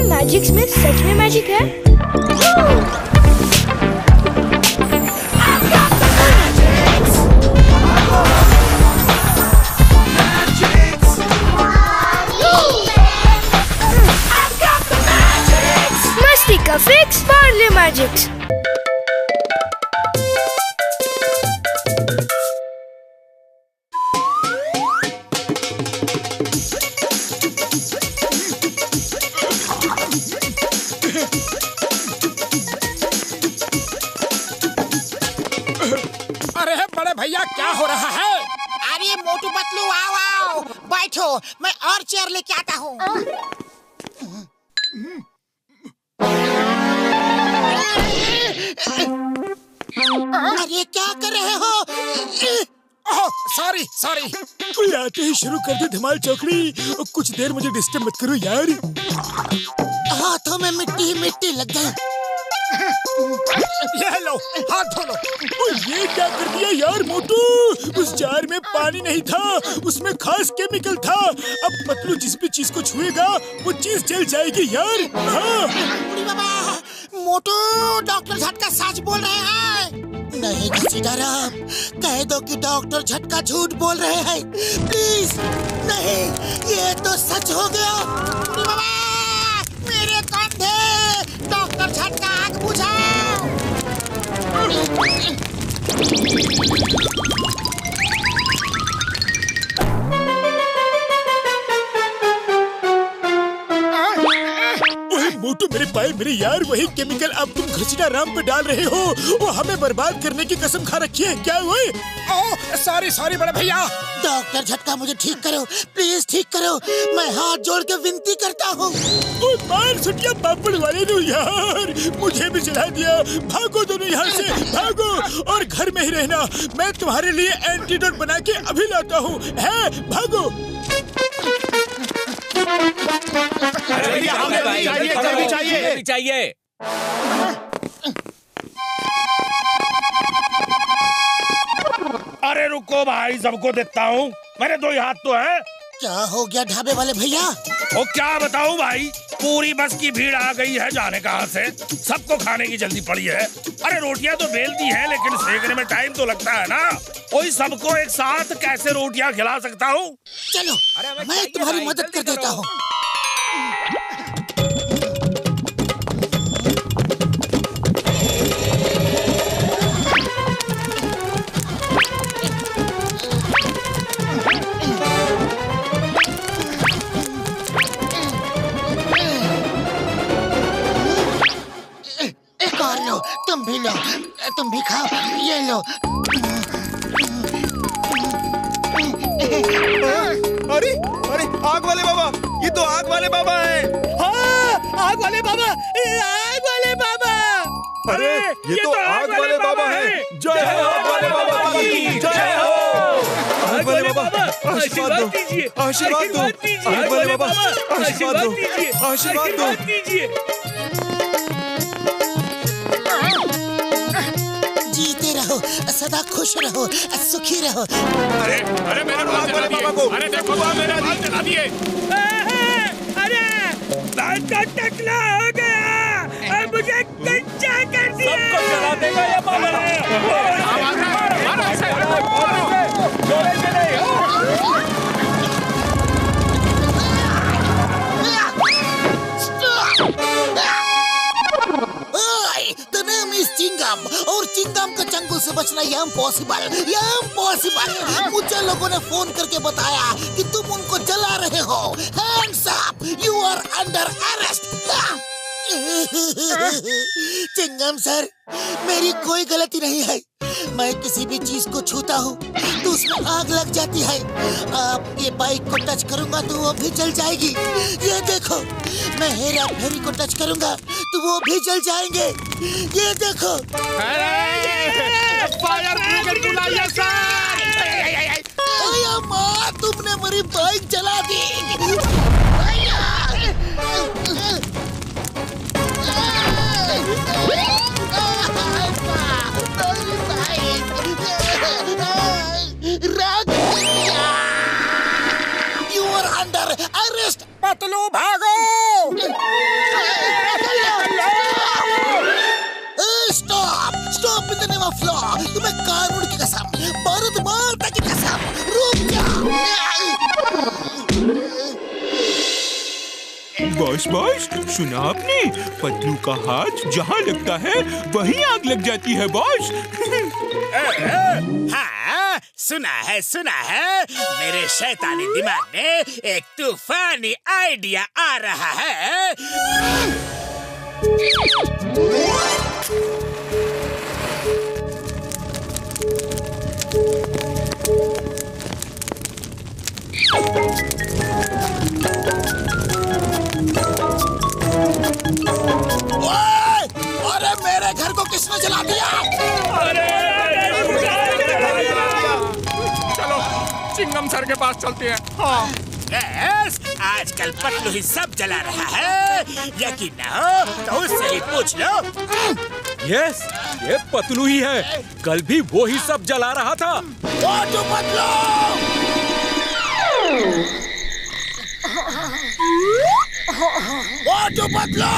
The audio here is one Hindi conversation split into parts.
मैजिक्स में सच में मैजिक है? मस्ती का फिक्स पार्ले मैजिक्स। अरे बड़े भैया क्या हो रहा है? अरे मोटू पतलू आओ आओ बैठो, मैं और चेयर लेके आता हूँ। अरे क्या कर रहे हो? Sorry sorry. कोई आते ही शुरू कर दे धमाल चौकड़ी। कुछ देर मुझे डिस्टर्ब मत करो यार। हाथों में मिट्टी ही मिट्टी लग गई। ये लो हाथ धो लो। ये क्या कर दिया यार मोटू? उस जार में पानी नहीं था, उसमें खास केमिकल था। अब पतलू जिस भी चीज को छुएगा वो चीज जल जाएगी यार। हाँ। बाबा, मोटू डॉक्टर झटका सच बोल रहे हैं। नहीं घसीटाराम, कह दो कि डॉक्टर झटका झूठ बोल रहे हैं। प्लीज नहीं, ये तो सच हो गया। बाबा, मेरे कंधे, डॉक्टर झटका आग बुझाओ। मोटू मेरे पाए मेरे यार, वही केमिकल अब तुम घसीटा राम पे डाल रहे हो। वो हमें बर्बाद करने की कसम खा रखी है क्या? हुए? सॉरी सॉरी बड़े भैया। डॉक्टर झटका मुझे ठीक करो, प्लीज ठीक करो। मैं हाथ जोड़ के विनती करता हूँ। मार सुटिया पापड़ वाले ने यार, मुझे भी चला दिया। भागो दोनों यहाँ से, भागो और घर में ही रहना। मैं तुम्हारे लिए एंटीडोट बना के अभी लाता हूँ। है भागो। चाहिए। अरे रुको भाई, सबको देता हूँ। मेरे दो ही हाथ तो है। क्या हो गया ढाबे वाले भैया? वो क्या बताऊँ भाई, पूरी बस की भीड़ आ गई है, जाने कहाँ से। सबको खाने की जल्दी पड़ी है। अरे रोटियां तो बेल दी है, लेकिन सेकने में टाइम तो लगता है ना। कोई सबको एक साथ कैसे रोटियां खिला सकता हूँ? चलो मैं तुम्हारी मदद कर देता हूँ। एक और लो, तुम भी लो, तुम भी खाओ। ये लो। अरे अरे आग वाले बाबा, ये तो आग वाले बाबा हैं। हाँ, आग वाले बाबा, आग वाले बाबा। अरे ये तो आग वाले बाबा हैं। जय हो आग वाले बाबा की, जय हो। आग वाले बाबा आशीर्वाद दो, आशीर्वाद दो। आग वाले बाबा आशीर्वाद दो, आशीर्वाद दो। जीते रहो, सदा खुश रहो, सुखी रहो। अरे अरे मेरे बाल जला दिए। अरे देखो मेरे बाल जला दिए। अरे बाल का टकला हो गया, अब मुझे कच्चा कर दिया। सबको जला देगा ये बाबा। The name is चिंगम, और चिंगम का चंगुल से बचना ये इम्पॉसिबल। मुझे लोगों ने फोन करके बताया कि तुम उनको जला रहे हो। Hands up, you are under arrest। Chingam sir, मेरी कोई गलती नहीं है। मैं किसी भी चीज को छूता हूँ तो उसमें आग लग जाती है। आपके बाइक को टच करूंगा तो वो भी जल जाएगी। ये देखो, मैं हेरा फेरी को टच करूंगा तो वो भी जल जाएंगे। ये देखो। फायर ब्रिगेड बुलाइए सर। माँ, तुमने मेरी बाइक जला दी। पतलू भागो। की कसम, रुक जा। बॉस बॉस, सुना आपने? पतलू का हाथ जहाँ लगता है वहीं आग लग जाती है बॉस। हाँ, सुना है। मेरे शैतानी दिमाग में एक तूफानी आइडिया आ रहा है। अरे मेरे घर को किसने जला दिया? चलो चिंगम सर के पास चलते हैं। हाँ यस, आजकल पतलू ही सब जला रहा है। यकीन न हो तो उससे ही पूछ लो। यस, ये पतलू ही है। कल भी वो ही सब जला रहा था। मोटू पतलू! मोटू पतलू!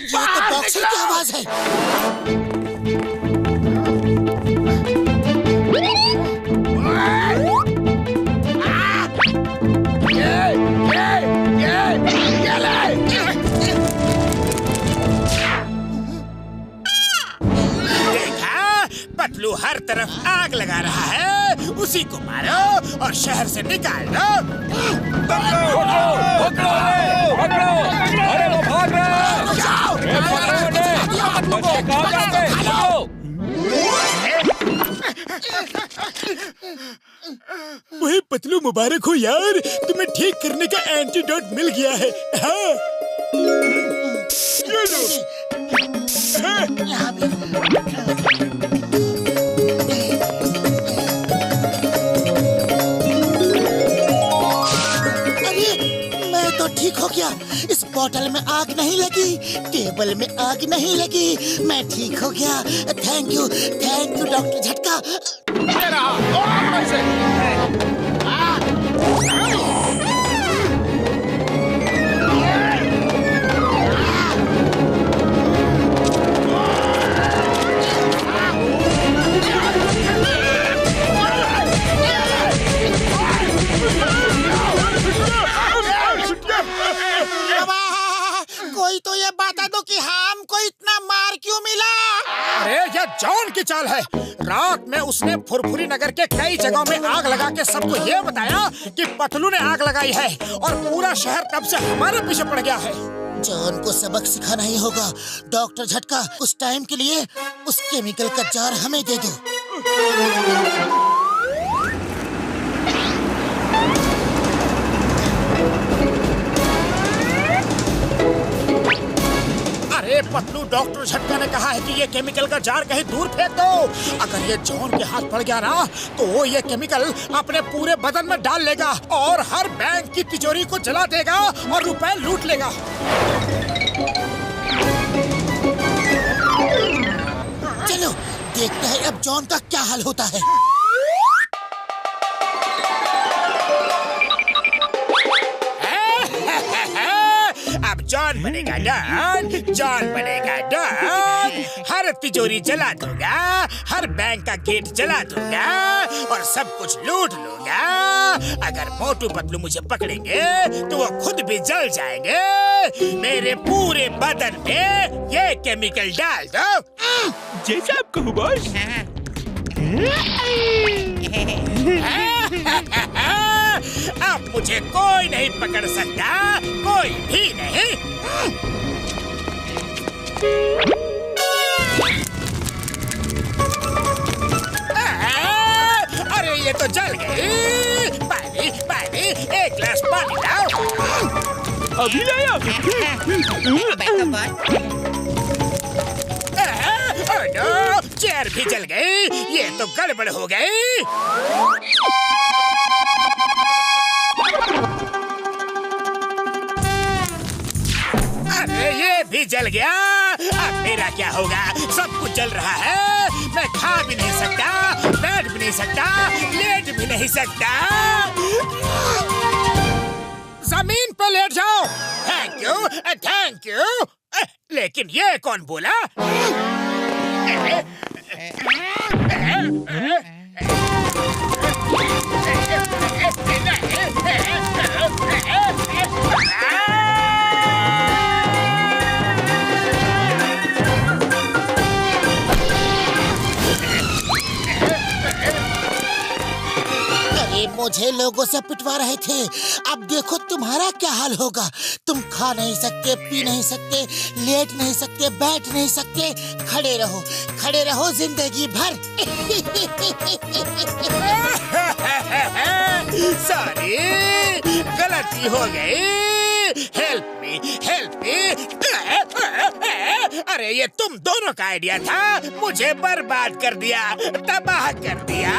ये तो बॉक्सर की आवाज है। देखा, पतलू हर तरफ आग लगा रहा है। उसी को मारो और शहर से निकाल दो। पकड़ो! अरे वो भाग रहा है। बच्चे कहाँ जाते? वही पतलू, मुबारक हो यार, तुम्हें ठीक करने का एंटीडोट मिल गया है। हाँ। ये लो। मैं तो ठीक हो गया। इस बोतल में आग नहीं लगी, टेबल में आग नहीं लगी, मैं ठीक हो गया। थैंक यू डॉक्टर झटका। कोई तो ये बता दो कि हमको इतना मार क्यों मिला? अरे ये जॉन की चाल है। रात में उसने फुरफुरी नगर के कई जगहों में आग लगा के सबको ये बताया कि पतलू ने आग लगाई है, और पूरा शहर तब से हमारे पीछे पड़ गया है। जॉन को सबक सिखाना ही होगा। डॉक्टर झटका, उस टाइम के लिए उस केमिकल का जार हमें दे दो। अरे पतलू, डॉक्टर झटका ने कहा है कि ये केमिकल का जार कहीं दूर फेंक दो। अगर ये जॉन के हाथ पड़ गया ना, तो ये केमिकल अपने पूरे बदन में डाल लेगा और हर बैंक की तिजोरी को जला देगा और रुपए लूट लेगा। चलो देखते हैं अब जॉन का क्या हाल होता है। अब जॉन बनेगा डॉन। हर तिजोरी जला दूंगा, हर बैंक का गेट जला दूंगा और सब कुछ लूट लूंगा। अगर मोटू पतलू मुझे पकड़ेंगे तो वो खुद भी जल जाएंगे। मेरे पूरे बदन में ये केमिकल डाल दो। जैसा आप कहो बॉस। अब मुझे कोई नहीं पकड़ सकता, कोई भी नहीं। अरे ये तो जल गई। पानी, एक गिलास पानी लाओ। अभी लाया। नो, चेयर भी जल गई। ये तो गड़बड़ हो गई। अरे ये भी जल गया। अब मेरा क्या होगा? सब कुछ जल रहा है। मैं खा भी नहीं सकता, बैठ भी नहीं सकता, लेट भी नहीं सकता। जमीन पे लेट जाओ। Thank you. लेकिन ये कौन बोला? मुझे लोगों से पिटवा रहे थे, अब देखो तुम्हारा क्या हाल होगा। तुम खा नहीं सकते, पी नहीं सकते, लेट नहीं सकते, बैठ नहीं सकते, खड़े रहो जिंदगी भर। सॉरी, गलती हो गई। Help me. अरे ये तुम दोनों का आइडिया था, मुझे बर्बाद कर दिया, तबाह कर दिया।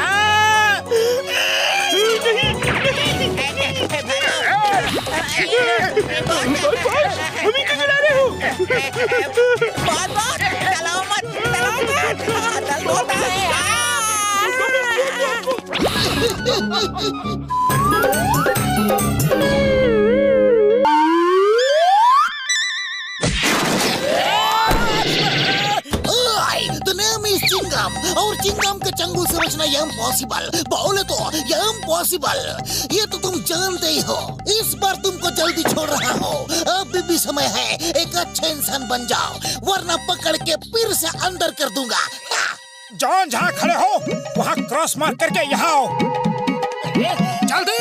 और चिंगम के चंगुल से बचना ये इम्पॉसिबल, बोले तो ये इम्पॉसिबल। ये तो तुम जानते ही हो। इस बार तुमको जल्दी छोड़ रहा हूँ, अभी भी समय है, एक अच्छे इंसान बन जाओ, वरना पकड़ के फिर से अंदर कर दूंगा। जॉन, जहाँ खड़े हो वहाँ क्रॉस मार्क करके यहाँ आओ, जल्दी।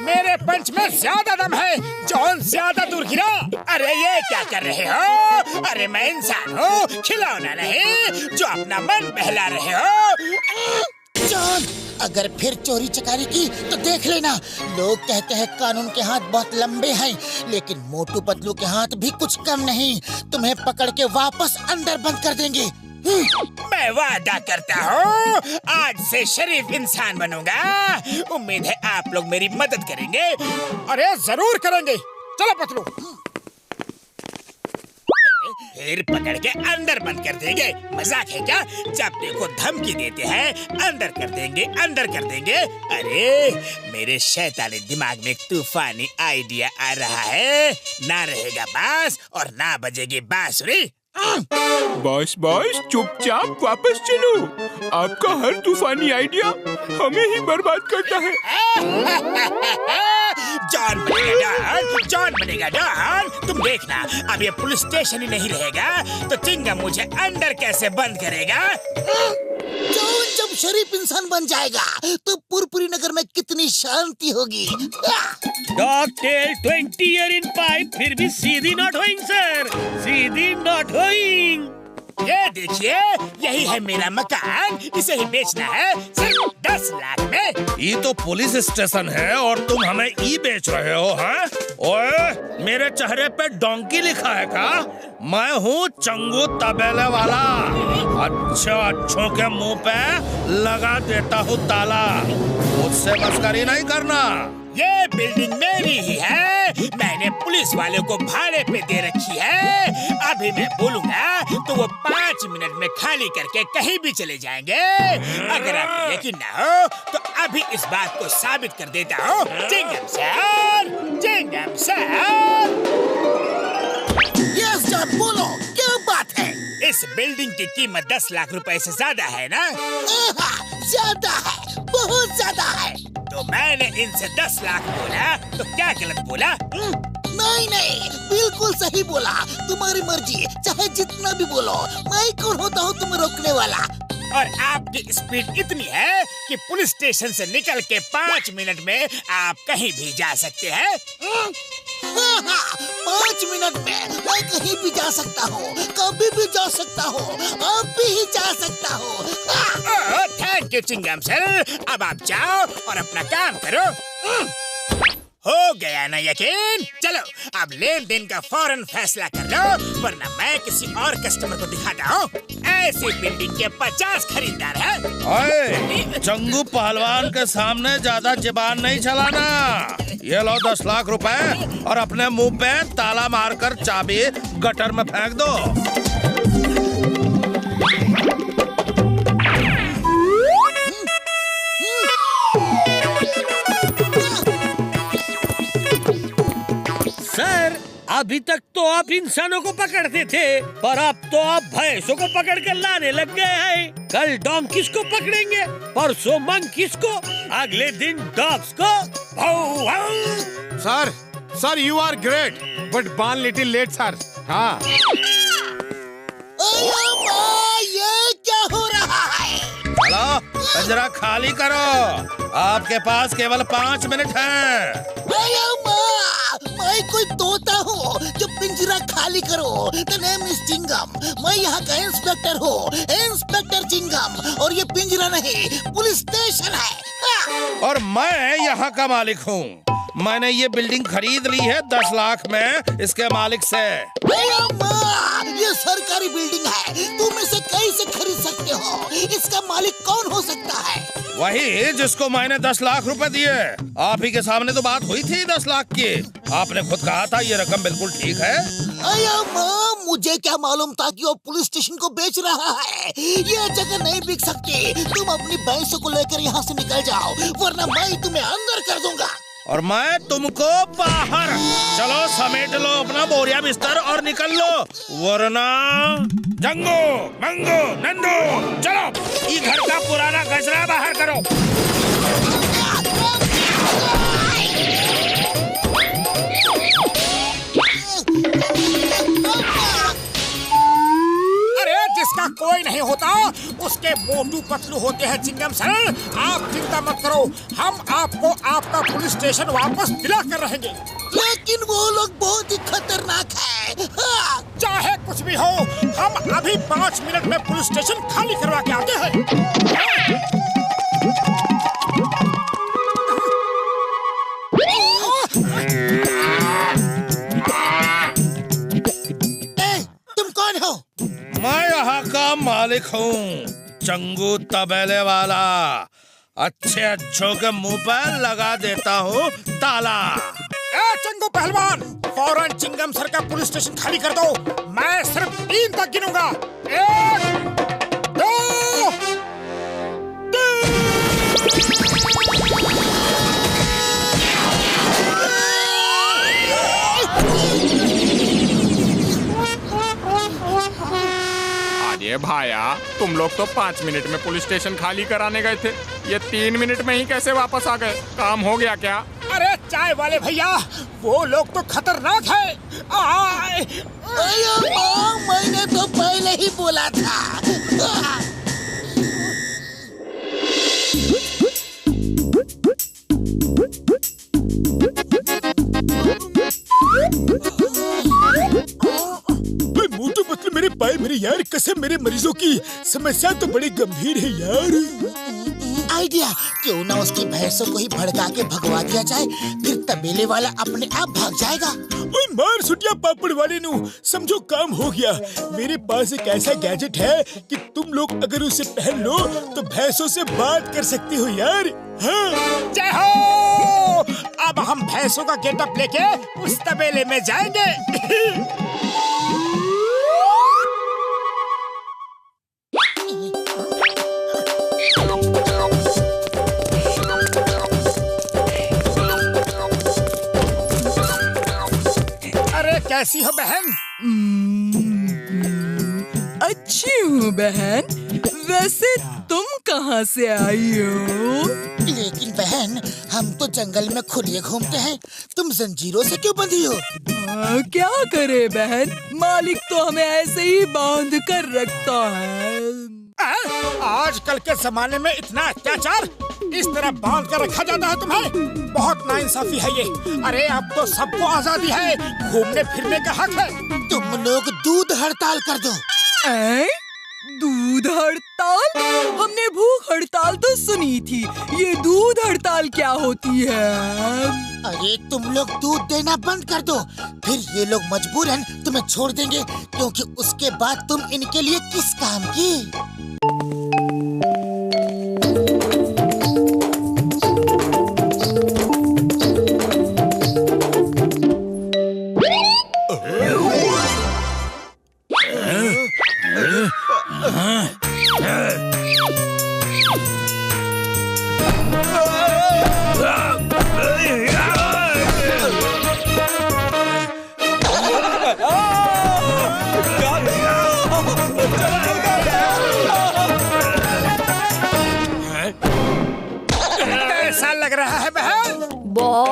मेरे पंच में ज्यादा दम है, जॉन ज्यादा दूर गिरा। अरे ये क्या कर रहे हो? अरे मैं इंसान हूँ, खिलौना नहीं जो अपना मन बहला रहे हो। जॉन, अगर फिर चोरी चकारी की तो देख लेना। लोग कहते हैं कानून के हाथ बहुत लंबे हैं, लेकिन मोटू पतलू के हाथ भी कुछ कम नहीं। तुम्हें पकड़ के वापस अंदर बंद कर देंगे। मैं वादा करता हूँ आज से शरीफ इंसान बनूंगा। उम्मीद है आप लोग मेरी मदद करेंगे। अरे जरूर करेंगे। चलो पतलू। फिर पकड़ के अंदर बंद कर देंगे। मजाक है क्या? जब देखो धमकी देते हैं, अंदर कर देंगे, अंदर कर देंगे। अरे मेरे शैतानी दिमाग में एक तूफानी आइडिया आ रहा है। ना रहेगा बांस और ना बजेगी बांसुरी। बॉस चुपचाप वापस चलो। आपका हर तूफानी आइडिया हमें ही बर्बाद करता है। जॉन बनेगा डॉन। तुम देखना, अब ये पुलिस स्टेशन ही नहीं रहेगा तो चिंगम मुझे अंदर कैसे बंद करेगा। जॉन जब शरीफ इंसान बन जाएगा तो पुरपुरी नगर में कितनी शांति होगी। डॉक्टर 20 ईयर इन पाइप, फिर भी सीधी नॉट होइंग सर, सीधी नॉट होइंग। ये देखिए, यही है मेरा मकान, इसे ही बेचना है सिर्फ 10 लाख में। ये तो पुलिस स्टेशन है और तुम हमें ई बेच रहे हो, हैं? ओए, मेरे चेहरे पे डोंकी लिखा है का? मैं हूँ चंगू तबेले वाला। अच्छों के मुंह पे लगा देता हूँ ताला। मुझसे मस्करी नहीं करना। ये बिल्डिंग मेरी ही है, मैंने पुलिस वालों को भाड़े पे दे रखी है। अभी मैं बोलूंगा तो वो 5 मिनट में खाली करके कहीं भी चले जाएंगे। अगर आपको यकीन ना हो तो अभी इस बात को साबित कर देता हूँ। चिंगम सर। यस जॉन, बोलो क्या बात है? इस बिल्डिंग की कीमत 10 लाख रुपए से ज्यादा है ना? ज्यादा है, बहुत ज्यादा है। तो मैंने इनसे 10 लाख बोला तो क्या गलत बोला? नहीं, बिल्कुल सही बोला। तुम्हारी मर्जी, चाहे जितना भी बोलो। मैं कौन होता हूँ तुम्हें रोकने वाला? और आपकी स्पीड इतनी है कि पुलिस स्टेशन से निकल के 5 मिनट में आप कहीं भी जा सकते हैं। 5 मिनट में मैं कहीं भी जा सकता हूँ, कभी भी जा सकता हूँ, अब भी जा सकता हूँ। Thank you Chingam sir. अब आप जाओ और अपना काम करो। हो गया ना यकीन? चलो अब लेन देन का फौरन फैसला कर लो, वरना मैं किसी और कस्टमर को दिखाता हूँ। ऐसी बिल्डिंग के 50 खरीदार हैं। ओए, चंगू पहलवान के सामने ज्यादा जुबान नहीं चलाना। ये लो 10 लाख रुपए और अपने मुंह पे ताला मारकर चाबी गटर में फेंक दो। सर, अभी तक तो आप इंसानों को पकड़ते थे, पर अब तो आप भैंसों को पकड़ कर लाने लग गए हैं। कल डोंकीज को पकड़ेंगे, परसों मंकीज को, अगले दिन डॉग्स को। Sir you are great but one little late sir. हाँ ये क्या हो रहा है? चलो पिंजरा खाली करो, आपके पास केवल 5 मिनट है। मैं कोई तोता हूँ जो पिंजरा खाली करो। The name is Chingam. मैं यहाँ का इंस्पेक्टर हूँ, इंस्पेक्टर चिंगम। और ये पिंजरा नहीं, पुलिस स्टेशन है। और मैं यहाँ का मालिक हूँ। मैंने ये बिल्डिंग खरीद ली है 10 लाख में इसके मालिक से। ये सरकारी बिल्डिंग है, तुम इसे कैसे खरीद सकते हो? इसका मालिक कौन हो सकता है? वही जिसको मैंने 10 लाख रुपए दिए। आप ही के सामने तो बात हुई थी 10 लाख की। आपने खुद कहा था ये रकम बिल्कुल ठीक है। मुझे क्या मालूम था कि वो पुलिस स्टेशन को बेच रहा है। ये जगह नहीं बिक सकती। तुम अपनी भैंसों को लेकर यहाँ से निकल जाओ, वरना मैं तुम्हें अंदर कर दूंगा। और मैं तुमको बाहर। चलो समेट लो अपना बोरिया बिस्तर और निकल लो, वरना जंगो मंगो नंदो चलो ये घर का पुराना कचरा बाहर करो। जिसका कोई नहीं होता उसके मोटू पतलू होते हैं चिंगम सर। आप चिंता मत करो, हम आपको आपका पुलिस स्टेशन वापस दिला कर रहेंगे। लेकिन वो लोग बहुत ही खतरनाक है। चाहे कुछ भी हो, हम अभी 5 मिनट में पुलिस स्टेशन खाली करवा के आते हैं। तुम कौन हो? मैं यहाँ का मालिक हूँ, चंगू तबेले वाला। अच्छे अच्छों के मुंह पर लगा देता हूँ ताला। चंगू पहलवान, फौरन चिंगम सर का पुलिस स्टेशन खाली कर दो। मैं सिर्फ 3 तक गिनूंगा। 1 2 ये भाया, तुम लोग तो 5 मिनट में पुलिस स्टेशन खाली कराने गए थे, ये 3 मिनट में ही कैसे वापस आ गए? काम हो गया क्या? अरे चाय वाले भैया, वो लोग तो खतरनाक है। मैंने तो पहले ही बोला था। मोटू पतलू मेरे पाए मेरे यार, कसम मेरे मरीजों की समस्या तो बड़ी गंभीर है यार। आइडिया, क्यों ना उसकी भैंसों को ही भड़का के भगवा दिया जाए, फिर तबेले वाला अपने आप भाग जाएगा। ओए मार सुटिया पापड़ वाले नू, समझो काम हो गया। मेरे पास एक ऐसा गैजेट है कि तुम लोग अगर उसे पहन लो तो भैंसों से बात कर सकते हो यार। हाँ। जय हो। अब हम भैंसों का गेटअप लेके उस तबेले में जाएंगे। कैसी हो बहन? अच्छी हूँ बहन। वैसे तुम कहाँ से आई हो? लेकिन बहन, हम तो जंगल में खुले घूमते हैं, तुम जंजीरों से क्यों बंधी हो? क्या करे बहन, मालिक तो हमें ऐसे ही बांध कर रखता है। आजकल के जमाने में इतना अत्याचार, इस तरह बांध कर रखा जाता है तुम्हें? बहुत नाइंसाफी है ये। अरे अब तो सबको आजादी है, घूमने फिरने का हक है। तुम लोग दूध हड़ताल कर दो। दूध हड़ताल? हमने भूख हड़ताल तो सुनी थी, ये दूध हड़ताल क्या होती है? अरे तुम लोग दूध देना बंद कर दो, फिर ये लोग मजबूरन तुम्हें छोड़ देंगे, क्योंकि उसके बाद तुम इनके लिए किस काम की?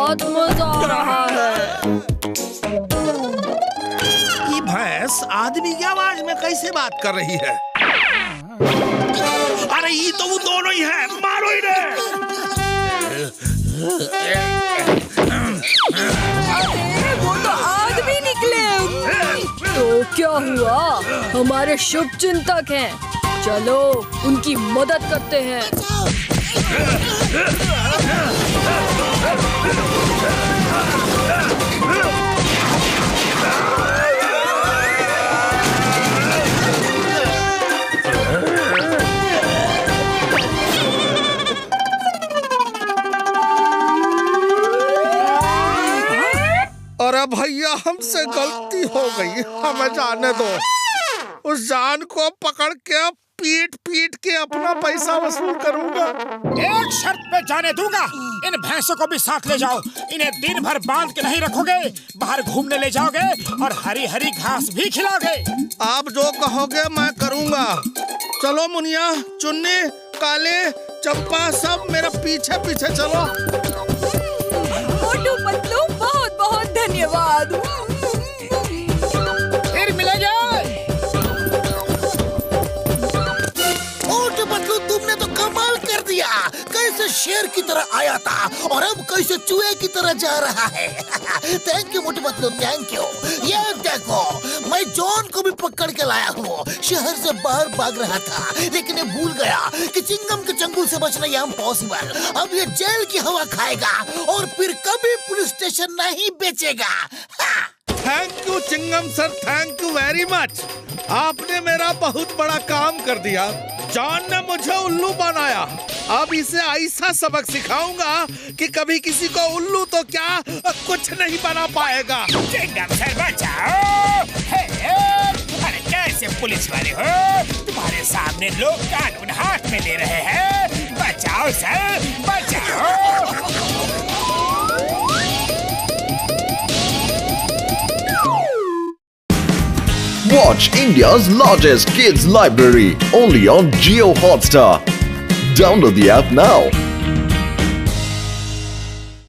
बहुत मजा आ रहा है। ये भैंस आदमी की आवाज में कैसे बात कर रही है? अरे ये तो वो दोनों ही हैं, मारो इन्हें। अरे वो तो आदमी निकले। तो क्या हुआ? हमारे शुभ चिंतक हैं। चलो उनकी मदद करते हैं। अरे भैया हमसे गलती हो गई, हमें जाने दो। उस जान को पकड़ के पीट पीट के अपना पैसा वसूल करूंगा। एक शर्त पे जाने दूंगा, इन भैंसों को भी साथ ले जाओ। इन्हें दिन भर बांध के नहीं रखोगे, बाहर घूमने ले जाओगे और हरी हरी घास भी खिलाओगे। आप जो कहोगे मैं करूंगा। चलो मुनिया, चुन्नी, काले, चंपा सब मेरे पीछे पीछे चलो। मोटू पतलू बहुत बहुत धन्यवाद। फिर मिलेंगे। मोटू पतलू तुमने तो कमाल कर दिया। कैसे शेर की तरह आया था और अब कैसे चूहे की तरह जा रहा है। Thank you Motu Patlu, thank you. ये देखो, मैं जॉन को भी पकड़ के लाया हूँ। शहर से बाहर भाग रहा था लेकिन ये भूल गया कि चिंगम के चंगुल से बचना यहाँ इम्पॉसिबल। अब ये जेल की हवा खाएगा और फिर कभी पुलिस स्टेशन नहीं बेचेगा। Thank you Chingam sir, thank you very much. आपने मेरा बहुत बड़ा काम कर दिया। जॉन ने मुझे उल्लू बनाया, अब इसे ऐसा सबक सिखाऊंगा कि कभी किसी को उल्लू तो क्या कुछ नहीं बना पाएगा। चिंगम सर बचाओ। अरे कैसे पुलिस वाले हो? तुम्हारे सामने लोग कानून हाथ में ले रहे हैं। बचाओ सर, बचाओ। Watch India's largest kids library only on Jio Hotstar. Download the app now.